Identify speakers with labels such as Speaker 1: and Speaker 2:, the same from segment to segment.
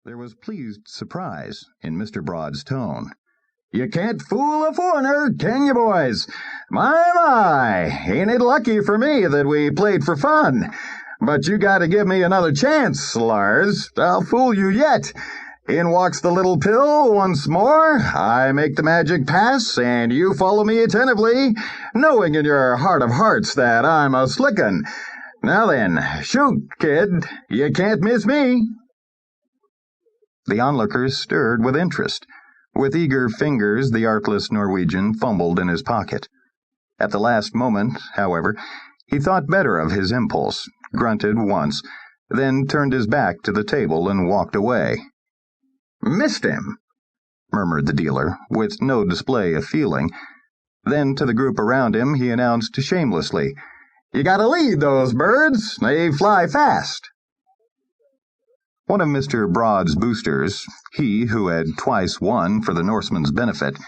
Speaker 1: There was pleased surprise in Mr. Broad's tone. "You can't fool a foreigner, can you, boys? My, ain't it lucky for me that we played for fun? But you gotta give me another chance, Lars. I'll fool you yet. In walks the little pill once more. I make the magic pass, and you follow me attentively, knowing in your heart of hearts that I'm a slick 'un. Now then, shoot, kid. You can't miss me." The onlookers stirred with interest. With eager fingers, the artless Norwegian fumbled in his pocket. At the last moment, however, he thought better of his impulse, grunted once, then turned his back to the table and walked away. "Missed him," murmured the dealer, with no display of feeling. Then to the group around him he announced shamelessly, "You gotta lead those birds. They fly fast." One of Mr. Broad's boosters, he who had twice won for the Norseman's benefit,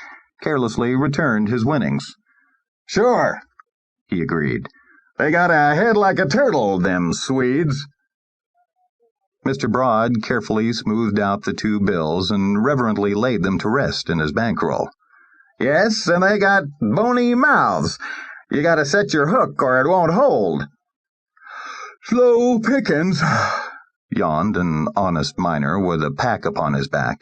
Speaker 1: carelessly returned his winnings. "Sure," he agreed. "They got a head like a turtle, them Swedes." Mr. Broad carefully smoothed out the two bills and reverently laid them to rest in his bankroll. "Yes, and they got bony mouths. You gotta set your hook or it won't hold." "Slow pickings," yawned an honest miner with a pack upon his back.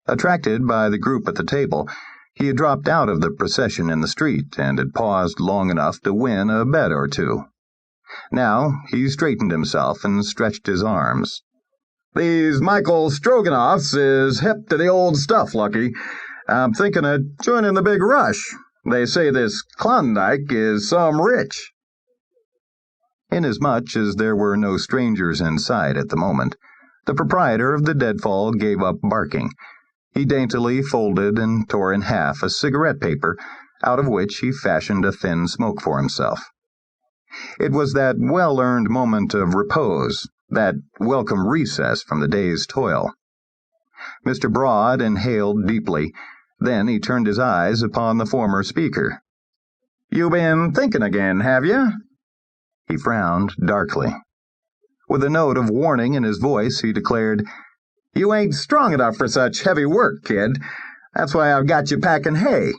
Speaker 1: Attracted by the group at the table, he had dropped out of the procession in the street and had paused long enough to win a bet or two. Now he straightened himself and stretched his arms. "These Michael Stroganoffs is hip to the old stuff, Lucky. I'm thinking of joining the big rush. They say this Klondike is some rich." Inasmuch as there were no strangers in sight at the moment, the proprietor of the deadfall gave up barking. He daintily folded and tore in half a cigarette paper, out of which he fashioned a thin smoke for himself. It was that well-earned moment of repose, that welcome recess from the day's toil. Mr. Broad inhaled deeply, then he turned his eyes upon the former speaker. "You been thinking again, have you?" He frowned darkly. With a note of warning in his voice, he declared, "You ain't strong enough for such heavy work, kid. That's why I've got you packing hay."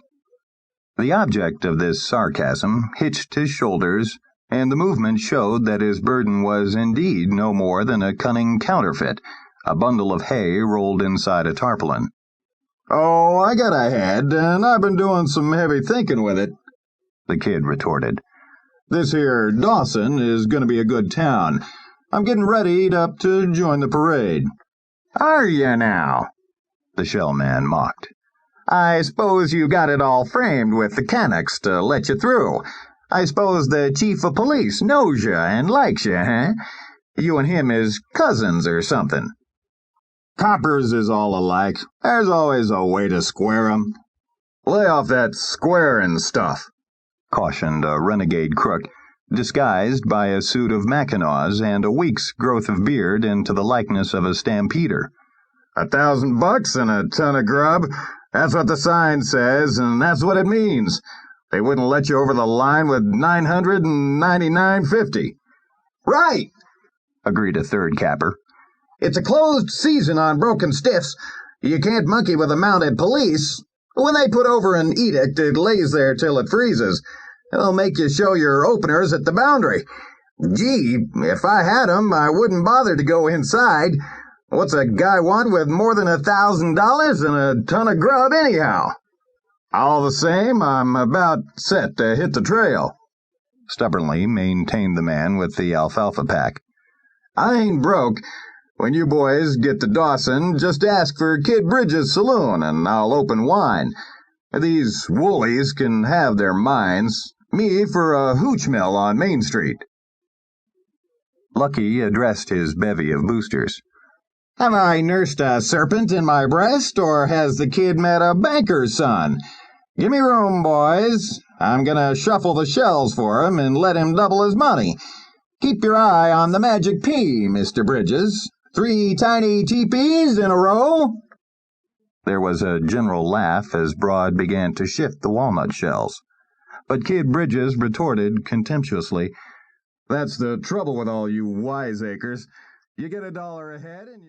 Speaker 1: The object of this sarcasm hitched his shoulders, and the movement showed that his burden was indeed no more than a cunning counterfeit, a bundle of hay rolled inside a tarpaulin. "Oh, I got a head, and I've been doing some heavy thinking with it," the kid retorted. "This here Dawson is going to be a good town. I'm getting readied up to join the parade." "Are you now?" the shellman mocked. "I suppose you got it all framed with the Canucks to let you through. I suppose the chief of police knows you and likes you, huh? You and him is cousins or something." "Coppers is all alike. There's always a way to square 'em." "Lay off that squaring stuff," cautioned a renegade crook, disguised by a suit of mackinaws and a week's growth of beard into the likeness of a stampeder. $1,000 and a ton of grub. That's what the sign says, and that's what it means. They wouldn't let you over the line with $999.50. "Right," agreed a third capper. "It's a closed season on broken stiffs. You can't monkey with the mounted police. When they put over an edict, it lays there till it freezes. It'll make you show your openers at the boundary. Gee, if I had 'em, I wouldn't bother to go inside. What's a guy want with more than $1,000 and a ton of grub anyhow? All the same, I'm about set to hit the trail," stubbornly maintained the man with the alfalfa pack. "I ain't broke. When you boys get to Dawson, just ask for Kid Bridges' saloon, and I'll open wine. These woolies can have their mines. Me for a hooch mill on Main Street." Lucky addressed his bevy of boosters. "Have I nursed a serpent in my breast, or has the kid met a banker's son? Give me room, boys. I'm gonna shuffle the shells for him and let him double his money. Keep your eye on the magic P, Mr. Bridges. 3 tiny teepees in a row." There was a general laugh as Broad began to shift the walnut shells. But Kid Bridges retorted contemptuously, "That's the trouble with all you wiseacres. You get $1 ahead and